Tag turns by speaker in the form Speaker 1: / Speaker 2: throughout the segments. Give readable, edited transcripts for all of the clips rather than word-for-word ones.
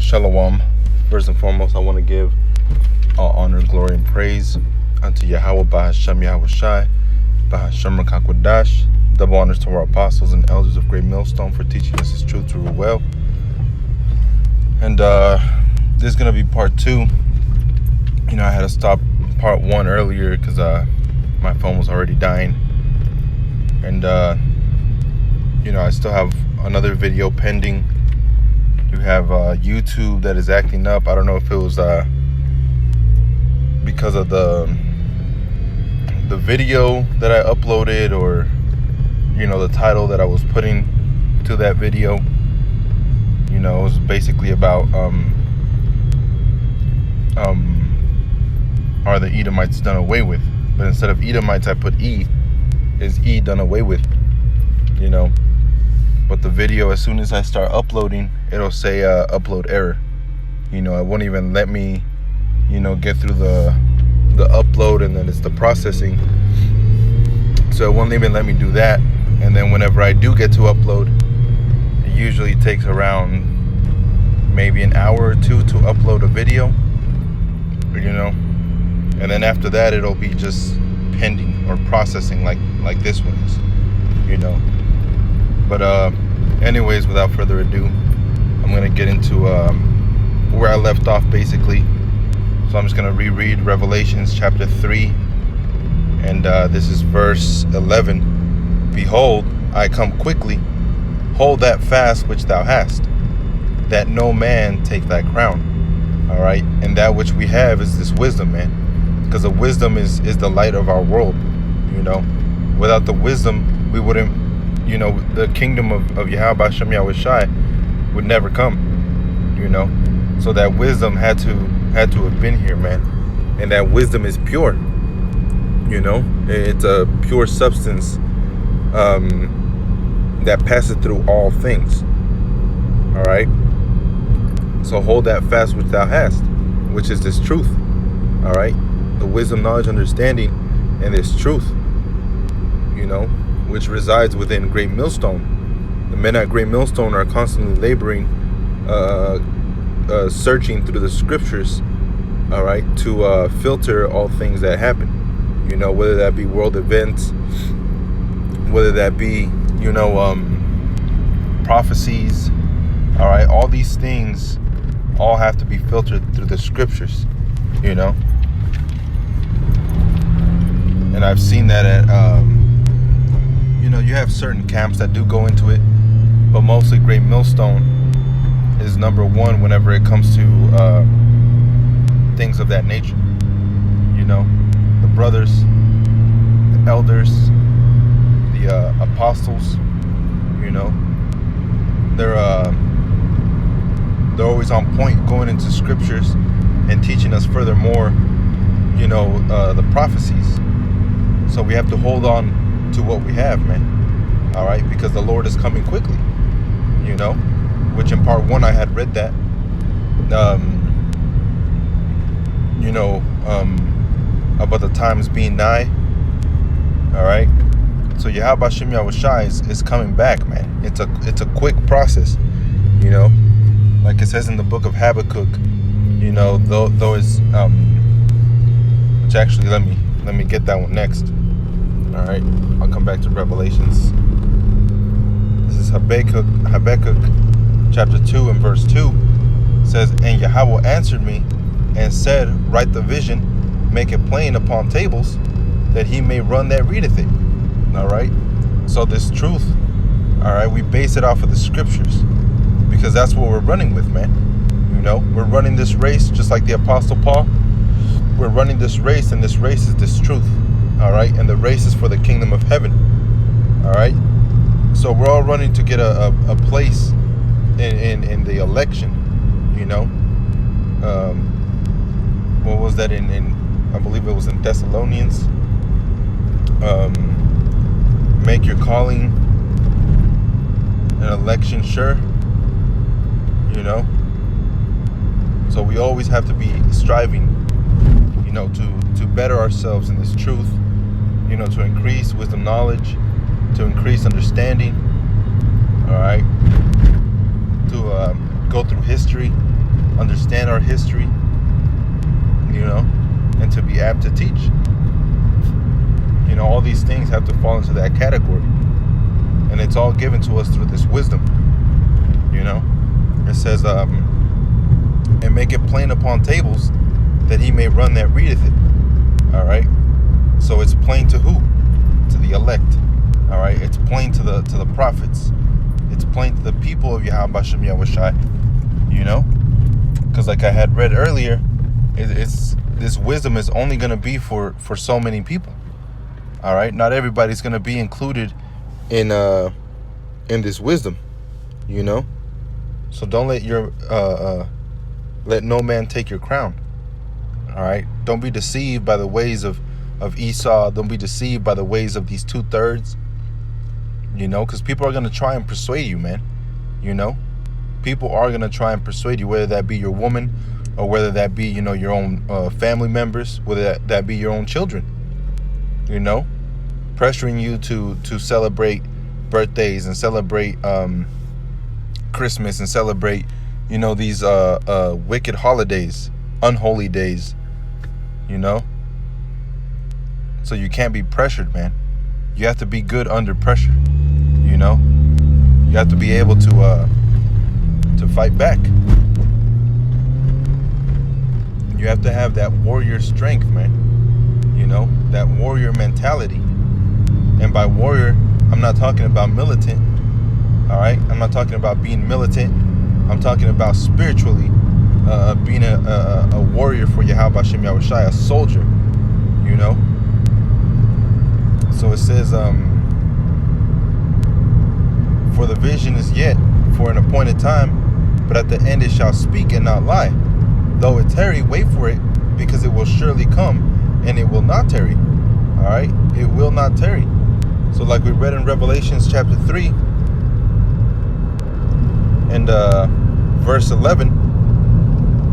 Speaker 1: Shalom. First and foremost, I want to give all honor, glory, and praise unto Yahweh, Bahashem Yahweh Shai, Bahashem Rakakwadash. Double honors to our apostles and elders of Great Millstone for teaching us His truth to rule well. And this is going to be part 2. You know, I had to stop part 1 earlier because my phone was already dying. And, you know, I still have another video pending. You have YouTube that is acting up. I don't know if it was because of the video that I uploaded, or you know, the title that I was putting to that video. You know, it was basically about are the Edomites done away with? But instead of Edomites, I put E. Is E done away with? You know. But the video, as soon as I start uploading, it'll say upload error. You know, it won't even let me, you know, get through the upload, and then it's the processing. So it won't even let me do that. And then whenever I do get to upload, it usually takes around maybe an hour or two to upload a video, you know. And then after that, it'll be just pending or processing like this one is, you know. But anyways, without further ado, I'm going to get into where I left off, basically. So I'm just going to reread Revelations chapter 3. And this is verse 11. Behold, I come quickly. Hold that fast which thou hast, that no man take thy crown. All right? And that which we have is this wisdom, man. Because the wisdom is the light of our world, you know. Without the wisdom, we wouldn't, you know, the kingdom of Yahweh Hashem Yahweh Shai would never come, you know. So that wisdom had to have been here, man. And that wisdom is pure, you know. It's a pure substance that passes through all things. All right. So hold that fast which thou hast, which is this truth. All right. The wisdom, knowledge, understanding, and this truth, you know, which resides within Great Millstone. The men at Great Millstone are constantly laboring, searching through the scriptures, all right, to filter all things that happen, you know, whether that be world events, whether that be, you know, prophecies, all right, all these things all have to be filtered through the scriptures, you know. And I've seen that at you know, you have certain camps that do go into it, but mostly Great Millstone is number one whenever it comes to things of that nature. You know, the brothers, the elders, the apostles, you know, they're always on point, going into scriptures and teaching us furthermore, you know, the prophecies. So we have to hold on to what we have, man. All right, because the Lord is coming quickly, you know, which in part 1 I had read that, you know, about the times being nigh. All right, so Yahweh Hashem Yahweh Shai is coming back, man. It's a quick process, you know, like it says in the book of Habakkuk, you know, though it's which actually let me get that one next. All right, I'll come back to Revelations. This is Habakkuk chapter 2 and verse 2. It says, and Yahweh answered me and said, write the vision, make it plain upon tables, that he may run that readeth it. All right, so this truth, all right, we base it off of the scriptures, because that's what we're running with, man. You know, we're running this race just like the Apostle Paul. We're running this race, and this race is this truth. All right, and the race is for the kingdom of heaven. All right, so we're all running to get a place in the election. You know, what was that in I believe it was in Thessalonians. Make your calling an election sure. You know, so we always have to be striving, you know, to better ourselves in this truth, you know, to increase wisdom, knowledge, to increase understanding, all right, to go through history, understand our history, you know, and to be apt to teach. You know, all these things have to fall into that category. And it's all given to us through this wisdom. You know, it says, and make it plain upon tables, that he may run that readeth it. All right. So it's plain to who? To the elect. All right. It's plain to the prophets. It's plain to the people of Yahweh Bashem Yahushai. You know, because like I had read earlier, it's this wisdom is only going to be for so many people. All right. Not everybody's going to be included in this wisdom. You know. So don't let your let no man take your crown. All right. Don't be deceived by the ways of Esau. Don't be deceived by the ways of these 2/3. You know, because people are going to try and persuade you, man. You know, people are going to try and persuade you, whether that be your woman or whether that be, you know, your own family members, whether that be your own children. You know, pressuring you to celebrate birthdays and celebrate Christmas and celebrate, you know, these wicked holidays, unholy days, you know. So you can't be pressured, man. You have to be good under pressure, you know. You have to be able to fight back. You have to have that warrior strength, man. You know, that warrior mentality. And by warrior, I'm not talking about militant. All right, I'm not talking about being militant. I'm talking about spiritually being a warrior for Yahweh Bashem Yahushai, a soldier. You know. So it says, for the vision is yet for an appointed time, but at the end it shall speak and not lie. Though it tarry, wait for it, because it will surely come, and it will not tarry. All right, it will not tarry. So like we read in Revelations chapter 3. And verse 11,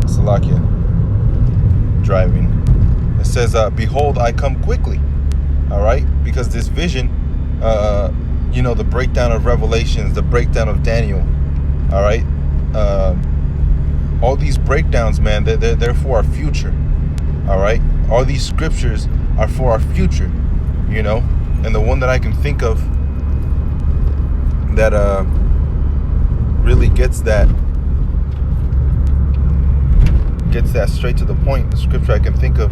Speaker 1: Salakia, driving, it says, behold, I come quickly. All right, because this vision, you know, the breakdown of Revelations, the breakdown of Daniel, all right, all these breakdowns, man, they're for our future. All right, all these scriptures are for our future, you know. And the one that I can think of that really gets that straight to the point, the scripture I can think of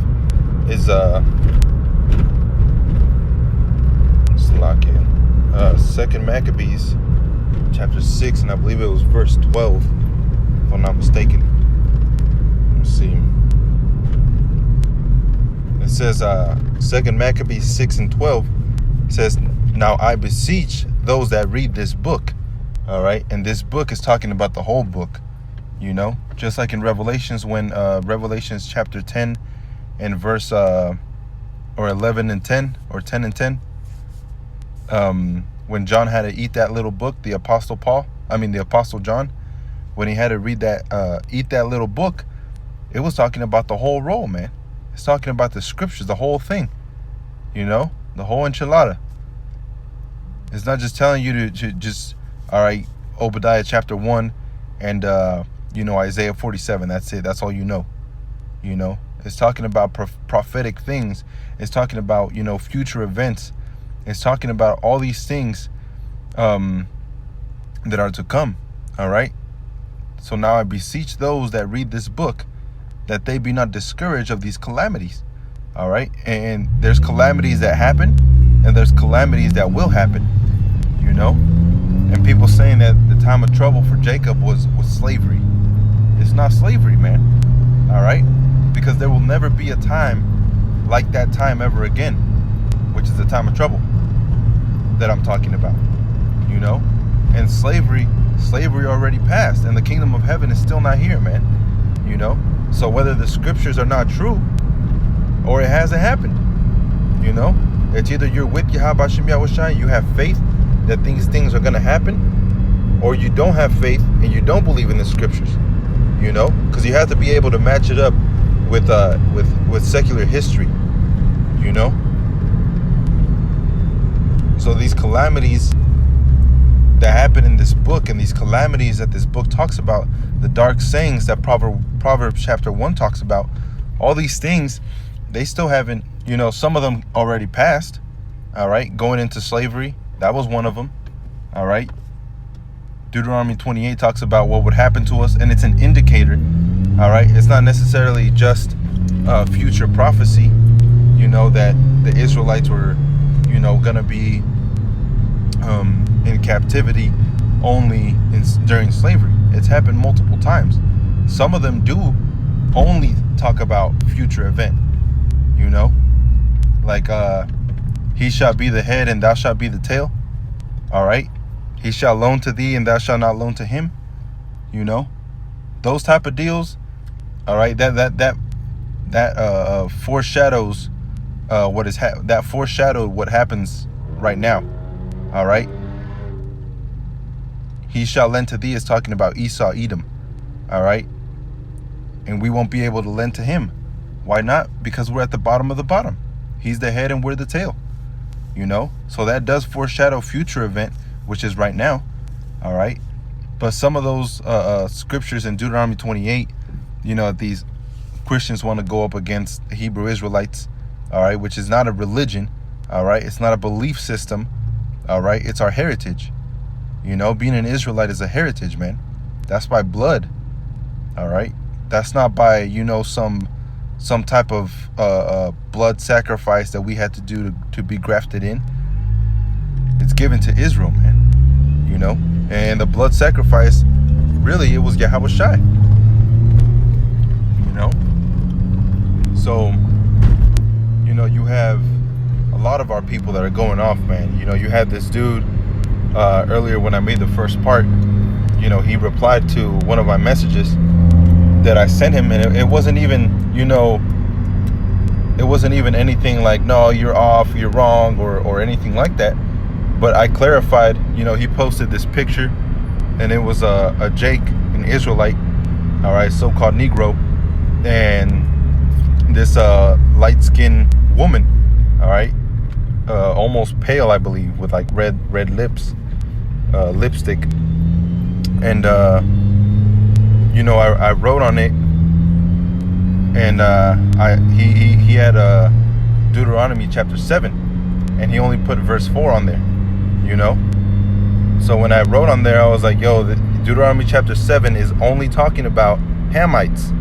Speaker 1: is Second Maccabees chapter 6, and I believe it was verse 12, if I'm not mistaken. Let's see. It says Second Maccabees 6 and 12 says, now I beseech those that read this book. All right, and this book is talking about the whole book, you know, just like in Revelations, when Revelations chapter 10 and verse or 11 and 10 or 10 and 10, when John had to eat that little book, the Apostle John, when he had to read that, eat that little book, it was talking about the whole roll, man. It's talking about the scriptures, the whole thing, you know, the whole enchilada. It's not just telling you to just, all right, Obadiah chapter 1 and, you know, Isaiah 47. That's it. That's all you know. You know, it's talking about prophetic things. It's talking about, you know, future events. It's talking about all these things that are to come. All right. So now I beseech those that read this book that they be not discouraged of these calamities. All right. And there's calamities that happen and there's calamities that will happen, you know. And people saying that the time of trouble for Jacob was slavery. It's not slavery, man. All right? Because there will never be a time like that time ever again, which is the time of trouble that I'm talking about, you know? And slavery already passed, and the kingdom of heaven is still not here, man, you know? So whether the scriptures are not true or it hasn't happened, you know? It's either you're with Yahweh Bashem Yahushai, you have faith that these things are going to happen, or you don't have faith and you don't believe in the scriptures, you know, because you have to be able to match it up with secular history, you know. So these calamities that happen in this book and these calamities that this book talks about, the dark sayings that Proverbs chapter 1 talks about, all these things, they still haven't, some of them already passed. All right. Going into slavery, that was one of them. All right. Deuteronomy 28 talks about what would happen to us, and it's an indicator. All right. It's not necessarily just future prophecy, that the Israelites were, going to be in captivity only during slavery. It's happened multiple times. Some of them do only talk about future event, like he shall be the head and thou shalt be the tail. All right. He shall loan to thee and thou shalt not loan to him. Those type of deals. All right. That foreshadows that foreshadowed what happens right now. All right. He shall lend to thee is talking about Esau, Edom. All right. And we won't be able to lend to him. Why not? Because we're at the bottom of the bottom. He's the head and we're the tail. So that does foreshadow future event, which is right now. All right. But some of those scriptures in Deuteronomy 28, these Christians want to go up against Hebrew Israelites. All right. Which is not a religion. All right. It's not a belief system. All right. It's our heritage. Being an Israelite is a heritage, man. That's by blood. All right. That's not by, some type of blood sacrifice that we had to do to be grafted in. It's given to Israel, man. And the blood sacrifice, really, it was Yahweh Shai. So, you have a lot of our people that are going off, man. You had this dude earlier when I made the first part, he replied to one of my messages that I sent him, and it wasn't even, it wasn't even anything like, no, you're off, you're wrong, or anything like that. But I clarified, he posted this picture, and it was a Jake, an Israelite, all right, so-called Negro, and this light-skinned woman, all right, almost pale, I believe, with like red lips, lipstick, and I wrote on it, and he had Deuteronomy chapter 7, and he only put verse 4 on there, So when I wrote on there, I was like, yo, the Deuteronomy chapter 7 is only talking about Hamites,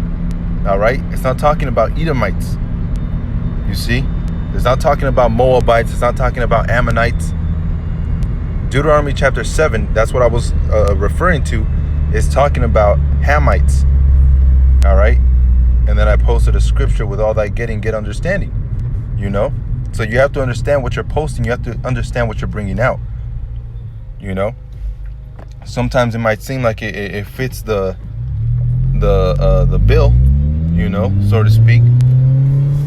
Speaker 1: all right? It's not talking about Edomites, you see? It's not talking about Moabites. It's not talking about Ammonites. Deuteronomy chapter 7, that's what I was referring to, is talking about Hamites. All right. And then I posted a scripture with all that get understanding, So you have to understand what you're posting. You have to understand what you're bringing out, Sometimes it might seem like it fits the bill, so to speak.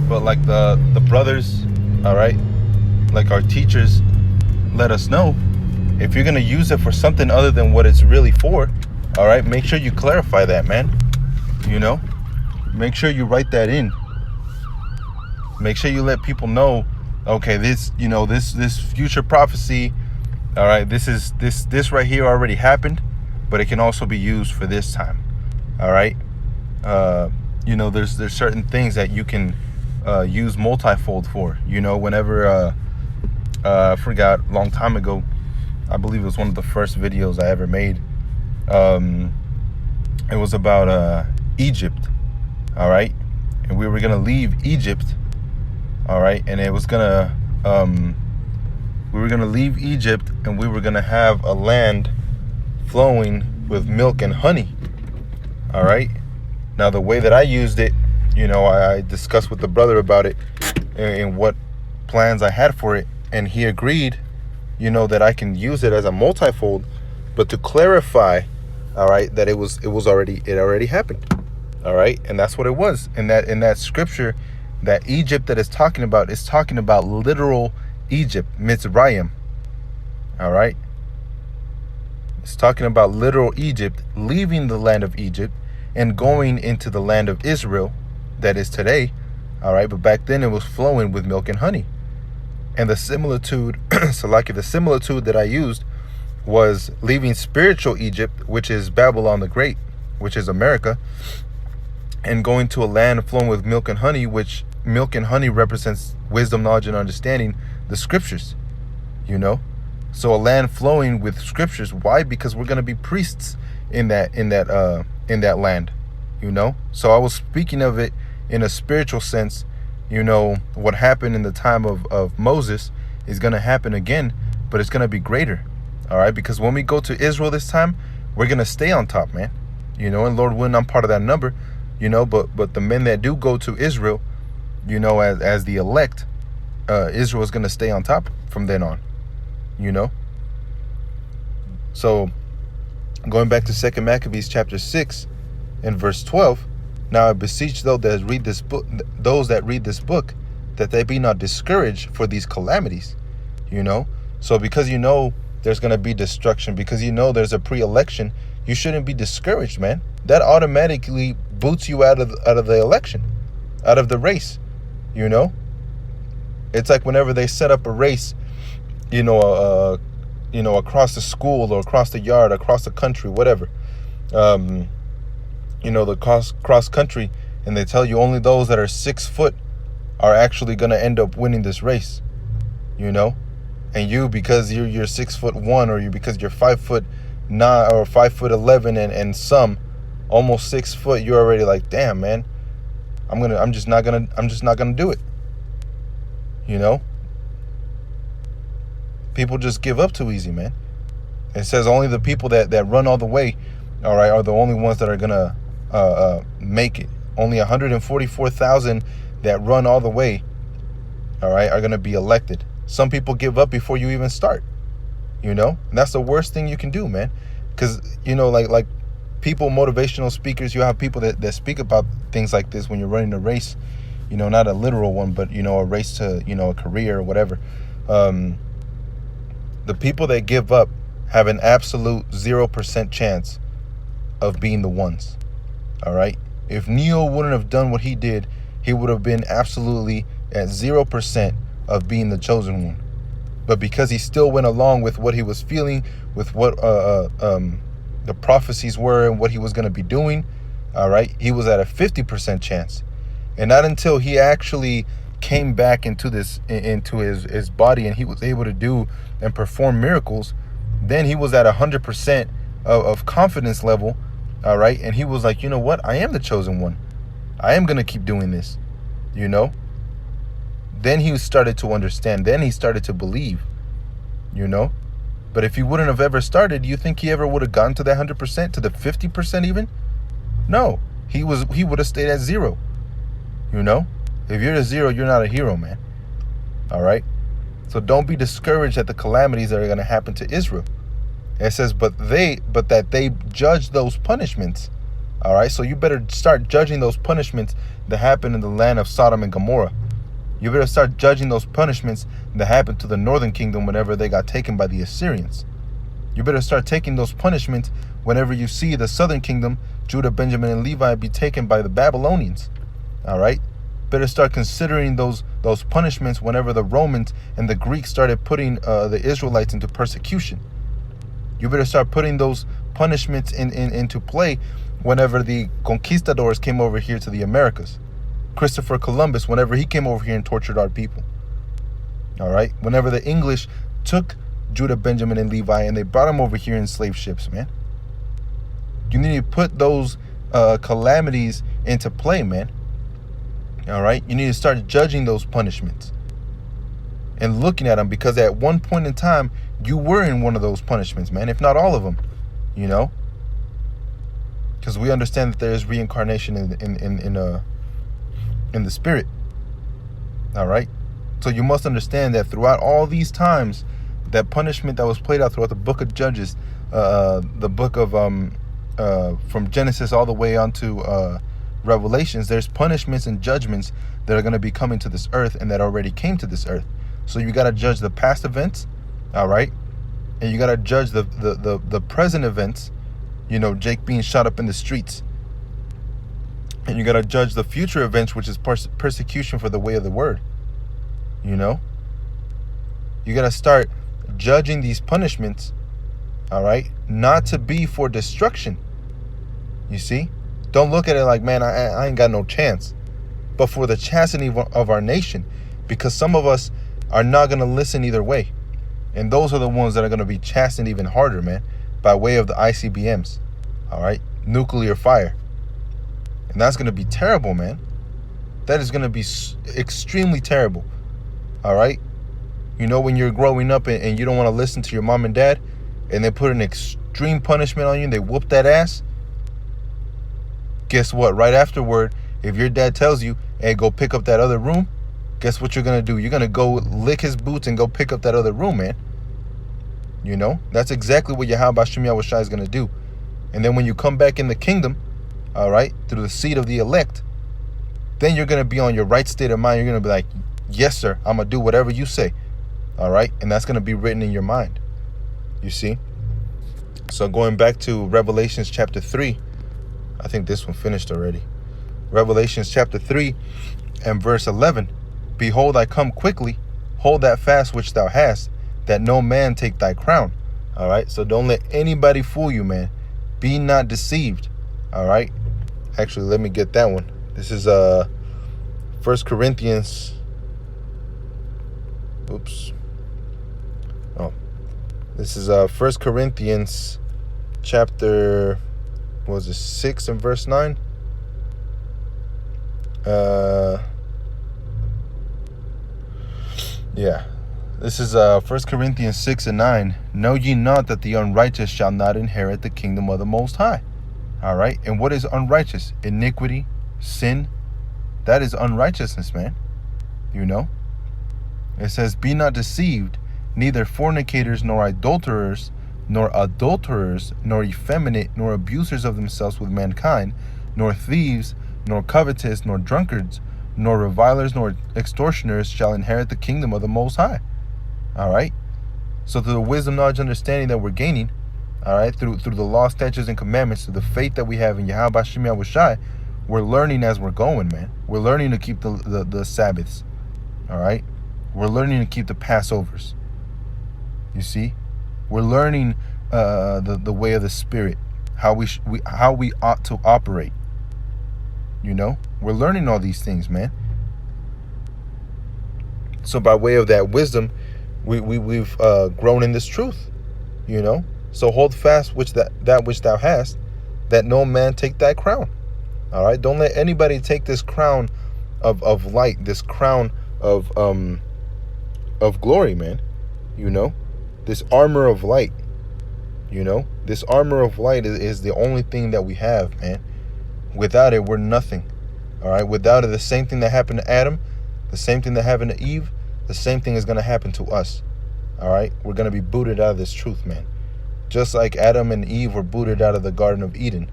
Speaker 1: But like the brothers, all right, like our teachers let us know, if you're going to use it for something other than what it's really for, all right, make sure you clarify that, man. Make sure you write that in. Make sure you let people know, okay, this, this future prophecy, all right, this right here already happened, but it can also be used for this time. All right. There's certain things that you can use multifold for, whenever I forgot a long time ago, I believe it was one of the first videos I ever made. It was about Egypt, all right, and we were gonna leave Egypt, all right, and it was gonna we were gonna leave Egypt, and we were gonna have a land flowing with milk and honey, all right. Now the way that I used it, I discussed with the brother about it and what plans I had for it, and he agreed, that I can use it as a multifold, but to clarify, all right, that it already happened, all right, and that's what it was. In that scripture, that Egypt that is talking about is talking about literal Egypt, Mitzrayim, all right. It's talking about literal Egypt leaving the land of Egypt and going into the land of Israel, that is today, all right. But back then it was flowing with milk and honey. And the similitude, the similitude that I used was leaving spiritual Egypt, which is Babylon the Great, which is America, and going to a land flowing with milk and honey, which milk and honey represents wisdom, knowledge, and understanding, the scriptures, you know. So a land flowing with scriptures. Why? Because we're going to be priests in that land, you know. So I was speaking of it in a spiritual sense. You know, what happened in the time of Moses is going to happen again, but it's going to be greater. All right, because when we go to Israel this time, we're going to stay on top, man. You know, and Lord willing, I'm part of that number, you know, but the men that do go to Israel, you know, as the elect, Israel is going to stay on top from then on, you know. So going back to 2 Maccabees chapter 6 and verse 12, now I beseech those that read this book, that they be not discouraged for these calamities, you know. So because you know there's going to be destruction, because you know there's a pre-election, you shouldn't be discouraged, man. That automatically boots you out of the election, out of the race, you know. It's like whenever they set up a race, you know, across the school or across the yard, across the country, whatever, you know, the cross country, and they tell you only those that are 6 foot are actually going to end up winning this race, you know. And you, because you're 6'1", or because you're 5'9" or 5'11", and some almost 6 foot, you're already like, damn, man, I'm just not gonna do it. You know, people just give up too easy, man. It says only the people that run all the way, all right, are the only ones that are gonna make it. Only 144,000 that run all the way, all right, are gonna be elected. Some people give up before you even start, you know, and that's the worst thing you can do, man. Because, you know, like people, motivational speakers, you have people that speak about things like this when you're running a race, you know, not a literal one, but, you know, a race to, you know, a career or whatever. The people that give up have an absolute 0% chance of being the ones. All right. If Neo wouldn't have done what he did, he would have been absolutely at 0% of being the chosen one. But because he still went along with what he was feeling, with what the prophecies were and what he was going to be doing, all right, he was at a 50% chance. And not until he actually came back into his body and he was able to do and perform miracles, then he was at 100% of confidence level, all right. And he was like, you know what, I am the chosen one. I am going to keep doing this, you know. Then he started to understand. Then he started to believe, you know. But if he wouldn't have ever started, do you think he ever would have gotten to that 100%, to the 50% even? No, he would have stayed at 0. You know, if you're at 0, you're not a hero, man. All right. So don't be discouraged at the calamities that are going to happen to Israel. It says, but that they judge those punishments. All right. So you better start judging those punishments that happened in the land of Sodom and Gomorrah. You better start judging those punishments that happened to the northern kingdom whenever they got taken by the Assyrians. You better start taking those punishments whenever you see the southern kingdom, Judah, Benjamin, and Levi, be taken by the Babylonians. All right? Better start considering those punishments whenever the Romans and the Greeks started putting the Israelites into persecution. You better start putting those punishments into play whenever the conquistadors came over here to the Americas. Christopher Columbus, whenever he came over here and tortured our people. All right. Whenever the English took Judah, Benjamin, and Levi and they brought them over here in slave ships, man. You need to put those calamities into play, man. All right. You need to start judging those punishments and looking at them, because at one point in time you were in one of those punishments, man, if not all of them, you know, because we understand that there is reincarnation in the spirit. All right. So you must understand that throughout all these times, that punishment that was played out throughout the book of Judges, the book of from Genesis all the way onto Revelations, there's punishments and judgments that are going to be coming to this earth and that already came to this earth. So you got to judge the past events, all right, and you got to judge the present events, you know, Jake being shot up in the streets. And you got to judge the future events, which is persecution for the way of the word. You know, you got to start judging these punishments, All right, not to be for destruction. You see, don't look at it like, man, I ain't got no chance, but for the chastening of our nation, because some of us are not going to listen either way. And those are the ones that are going to be chastened even harder, man, by way of the ICBMs. All right, nuclear fire. And that's going to be terrible, man. That is going to be extremely terrible. All right. You know, when you're growing up and you don't want to listen to your mom and dad, and they put an extreme punishment on you and they whoop that ass, guess what? Right afterward, if your dad tells you, hey, go pick up that other room, guess what you're going to do? You're going to go lick his boots and go pick up that other room, man. You know, that's exactly what Yahweh Hashem Yahushua is going to do. And then when you come back in the kingdom, all right, through the seed of the elect, then you're going to be on your right state of mind. You're going to be like, yes, sir, I'm going to do whatever you say. All right. And that's going to be written in your mind. You see? So going back to Revelations chapter 3, I think this one finished already. Revelations chapter 3 and verse 11. Behold, I come quickly. Hold that fast which thou hast, that no man take thy crown. All right. So don't let anybody fool you, man. Be not deceived. All right. Actually, let me get that one. This is 1 Corinthians. Oops. Oh. This is 1 Corinthians chapter, what was it, 6 and verse 9? Yeah. This is 1 Corinthians 6 and 9. Know ye not that the unrighteous shall not inherit the kingdom of the Most High? All right. And what is unrighteous? Iniquity, sin. That is unrighteousness, man. You know? It says, be not deceived, neither fornicators, nor adulterers, nor effeminate, nor abusers of themselves with mankind, nor thieves, nor covetous, nor drunkards, nor revilers, nor extortioners shall inherit the kingdom of the Most High. All right? So through the wisdom, knowledge, understanding that we're gaining, all right, through the law, statutes, and commandments, through the faith that we have in Yahweh Hashem Yahushua, we're learning as we're going, man. We're learning to keep the Sabbaths, all right? We're learning to keep the Passovers. You see? We're learning the way of the Spirit, how we ought to operate. You know? We're learning all these things, man. So by way of that wisdom, we've grown in this truth, you know? So hold fast that which thou hast, that no man take thy crown. All right? Don't let anybody take this crown of light, this crown of glory, man. You know? This armor of light. You know? This armor of light is the only thing that we have, man. Without it, we're nothing. All right? Without it, the same thing that happened to Adam, the same thing that happened to Eve, the same thing is going to happen to us. All right? We're going to be booted out of this truth, man. Just like Adam and Eve were booted out of the Garden of Eden.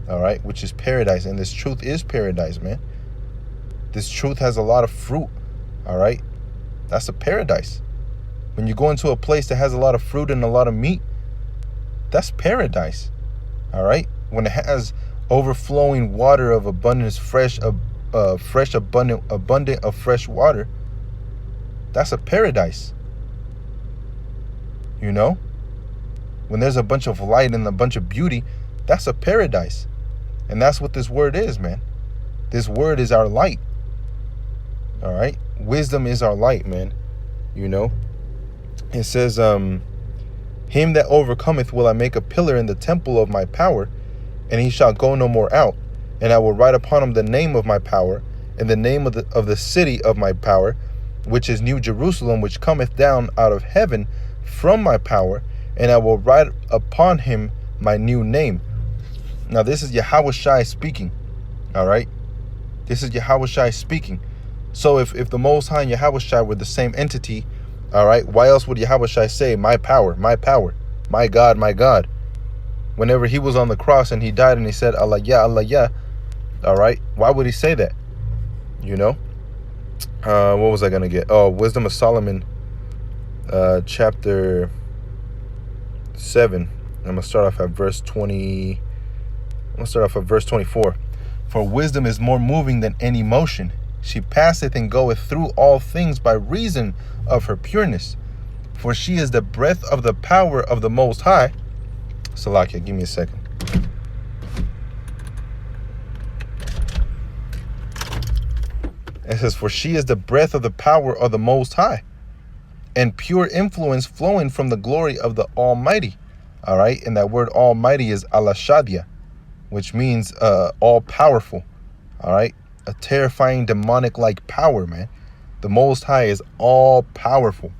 Speaker 1: All right? Which is paradise. And this truth is paradise, man. This truth has a lot of fruit. All right? That's a paradise. When you go into a place that has a lot of fruit and a lot of meat, that's paradise. All right? When it has overflowing water of abundance, abundant of fresh water, that's a paradise. You know? When there's a bunch of light and a bunch of beauty, that's a paradise. And that's what this word is, man. This word is our light. All right? Wisdom is our light, man. You know? It says, him that overcometh will I make a pillar in the temple of my power, and he shall go no more out. And I will write upon him the name of my power, and the name of the city of my power, which is New Jerusalem, which cometh down out of heaven from my power, and I will write upon him my new name. Now this is Yahushua speaking. All right? This is Yahushua speaking. So if the Most High and Yahushua were the same entity, all right, why else would Yahushua say, my power, my God, my God? Whenever he was on the cross and he died and he said, Allah ya, all right, why would he say that? You know? What was I going to get? Oh, Wisdom of Solomon, chapter 7. I'm going to start off at verse 20. I'm going to start off at verse 24. For wisdom is more moving than any motion. She passeth and goeth through all things by reason of her pureness. For she is the breath of the power of the Most High. Salakia, give me a second. It says, for she is the breath of the power of the Most High, and pure influence flowing from the glory of the Almighty. All right, and that word Almighty is Alashadia, which means all powerful. All right, a terrifying demonic-like power, man. The Most High is all powerful.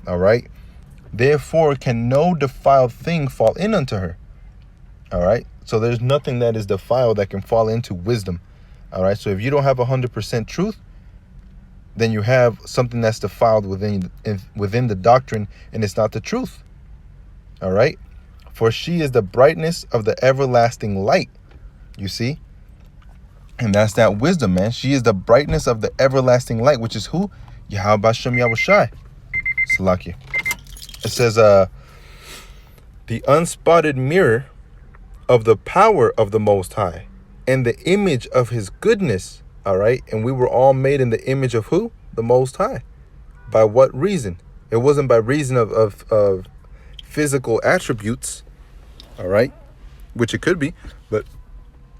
Speaker 1: All right, therefore can no defiled thing fall in unto her. All right, so there's nothing that is defiled that can fall into wisdom. All right, so if you don't have 100% truth, then you have something that's defiled within the doctrine, and it's not the truth. All right, for she is the brightness of the everlasting light. You see, and that's that wisdom, man. She is the brightness of the everlasting light, which is who? Yahweh Bashem Yahushai. Salakia. It says, the unspotted mirror of the power of the Most High, and the image of his goodness. All right, and we were all made in the image of who? The Most High. By what reason? It wasn't by reason of physical attributes. All right, which it could be, but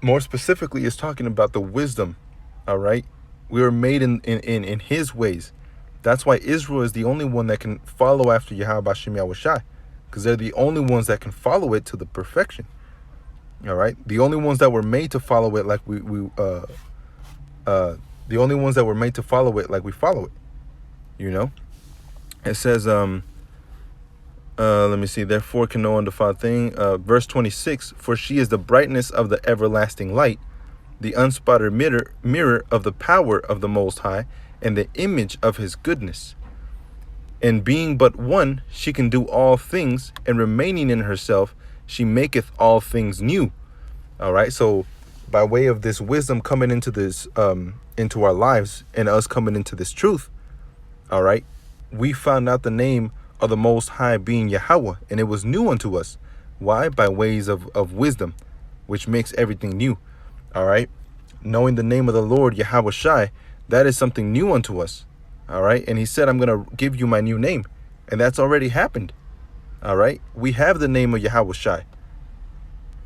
Speaker 1: more specifically, it's talking about the wisdom. All right, we were made in his ways. That's why Israel is the only one that can follow after Yahweh Bashem Yahushai, because they're the only ones that can follow it to the perfection. All right, the only ones that were made to follow it like the only ones that were made to follow it like we follow it. You know, it says, let me see, therefore can no undefiled thing, verse 26, for she is the brightness of the everlasting light, the unspotted mirror of the power of the Most High, and the image of his goodness. And being but one, she can do all things, and remaining in herself, she maketh all things new. All right, so by way of this wisdom coming into this, into our lives, and us coming into this truth, all right, we found out the name of the Most High being Yahweh, and it was new unto us. Why? By ways of wisdom, which makes everything new. All right, knowing the name of the Lord Yahweh Shai, that is something new unto us. All right, and he said, I'm going to give you my new name, and that's already happened. All right, we have the name of Yahweh Shai.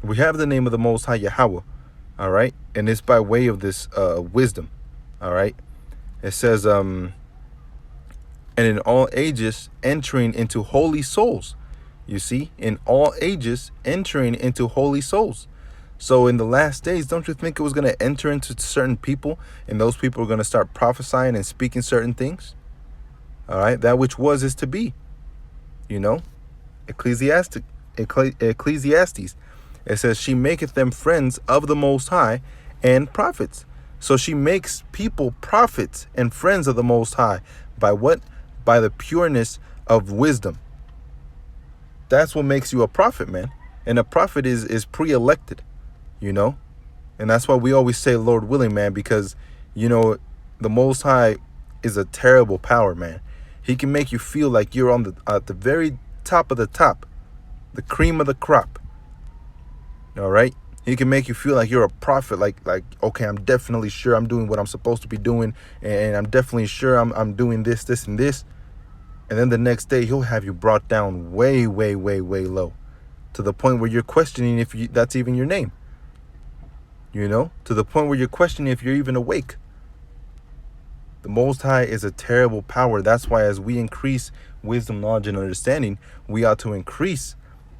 Speaker 1: We have the name of the Most High Yahweh. All right, and it's by way of this wisdom. All right, it says, and in all ages entering into holy souls. You see, in all ages entering into holy souls. So in the last days, don't you think it was going to enter into certain people, and those people are going to start prophesying and speaking certain things? All right, that which was is to be. You know, Ecclesiastes. It says, she maketh them friends of the Most High and prophets. So she makes people prophets and friends of the Most High. By what? By the pureness of wisdom. That's what makes you a prophet, man. And a prophet is pre-elected, you know. And that's why we always say, Lord willing, man, because, you know, the Most High is a terrible power, man. He can make you feel like you're on at the very top of the top, the cream of the crop. All right, he can make you feel like you're a prophet, like okay, I'm definitely sure I'm doing what I'm supposed to be doing, and I'm definitely sure I'm doing this, and this. And then the next day he'll have you brought down way low, to the point where you're questioning if that's even your name. You know, to the point where you're questioning if you're even awake. The Most High is a terrible power. That's why as we increase wisdom, knowledge, and understanding, we ought to increase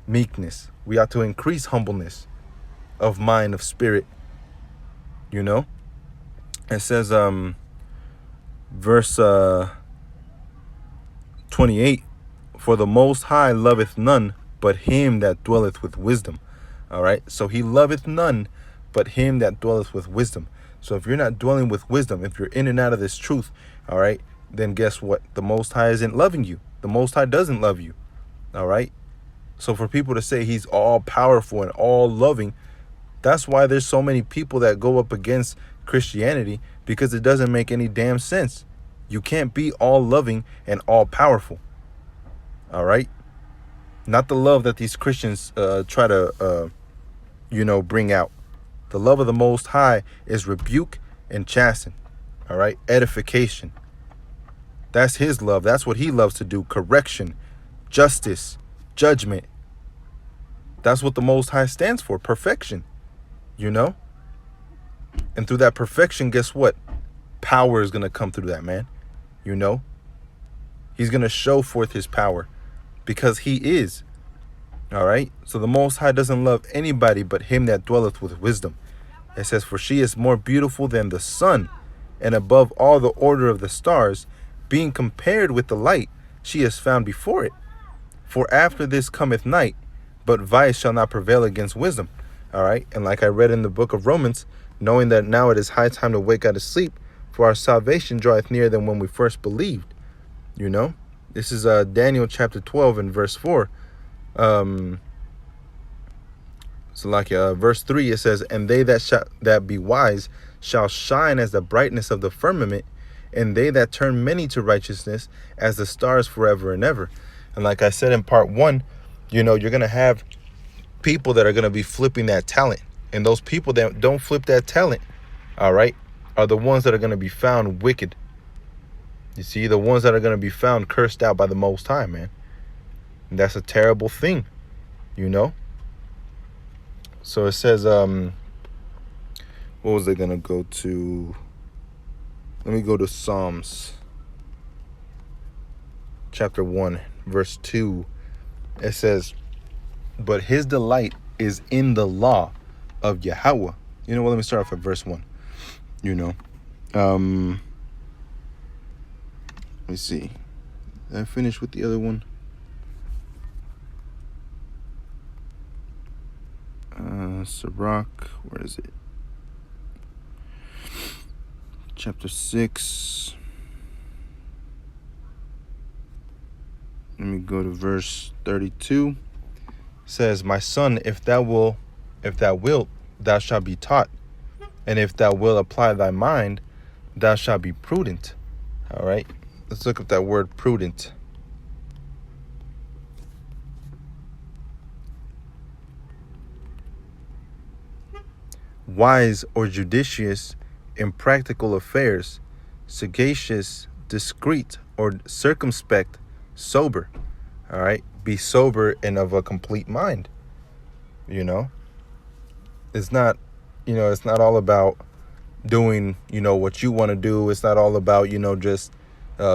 Speaker 1: meekness. We ought to increase humbleness of mind, of spirit. You know, it says, verse 28, for the Most High loveth none but him that dwelleth with wisdom. All right, so he loveth none but him that dwelleth with wisdom. So if you're not dwelling with wisdom, if you're in and out of this truth, all right, then guess what? The Most High isn't loving you. The Most High doesn't love you. All right. So for people to say he's all powerful and all loving, that's why there's so many people that go up against Christianity, because it doesn't make any damn sense. You can't be all loving and all powerful. All right. Not the love that these Christians try to, bring out. The love of the Most High is rebuke and chasten. All right. Edification. That's his love. That's what he loves to do. Correction, justice, judgment. That's what the Most High stands for, perfection, you know? And through that perfection, guess what? Power is going to come through that, man. You know? He's going to show forth his power because he is. All right? So the Most High doesn't love anybody but him that dwelleth with wisdom. It says, for she is more beautiful than the sun, and above all the order of the stars, being compared with the light, she is found before it. For after this cometh night, but vice shall not prevail against wisdom. All right? And like I read in the book of Romans, knowing that now it is high time to wake out of sleep, for our salvation draweth near than when we first believed. You know? This is Daniel chapter 12 and verse 4. So like verse 3, it says, and they that be wise shall shine as the brightness of the firmament, and they that turn many to righteousness as the stars forever and ever. And like I said in part 1, you know, you're going to have people that are going to be flipping that talent. And those people that don't flip that talent, all right, are the ones that are going to be found wicked. You see, the ones that are going to be found cursed out by the Most High, man. And that's a terrible thing, you know. So it says, what was I going to go to? Let me go to Psalms chapter 1, verse 2. It says, but his delight is in the law of Yahweh. You know what? Let me start off at verse 1. You know, let me see. Did I finish with the other one? Sirach, where is it? Chapter 6. Let me go to verse 32. It says, my son, if thou wilt, thou shalt be taught. And if thou wilt apply thy mind, thou shalt be prudent. All right. Let's look up that word prudent. Wise or judicious in practical affairs, sagacious, discreet, or circumspect, sober. All right. Be sober and of a complete mind. You know, it's not all about doing, what you want to do. It's not all about, just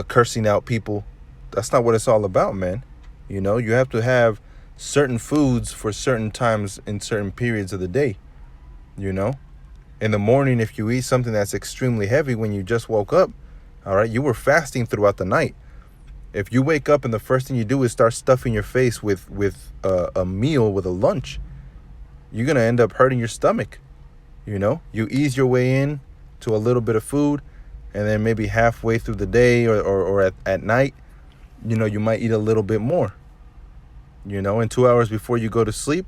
Speaker 1: cursing out people. That's not what it's all about, man. You have to have certain foods for certain times in certain periods of the day. In the morning, if you eat something that's extremely heavy when you just woke up, all right, you were fasting throughout the night. If you wake up and the first thing you do is start stuffing your face with a meal, with a lunch, you're going to end up hurting your stomach. You ease your way in to a little bit of food, and then maybe halfway through the day or at night, you might eat a little bit more. And 2 hours before you go to sleep,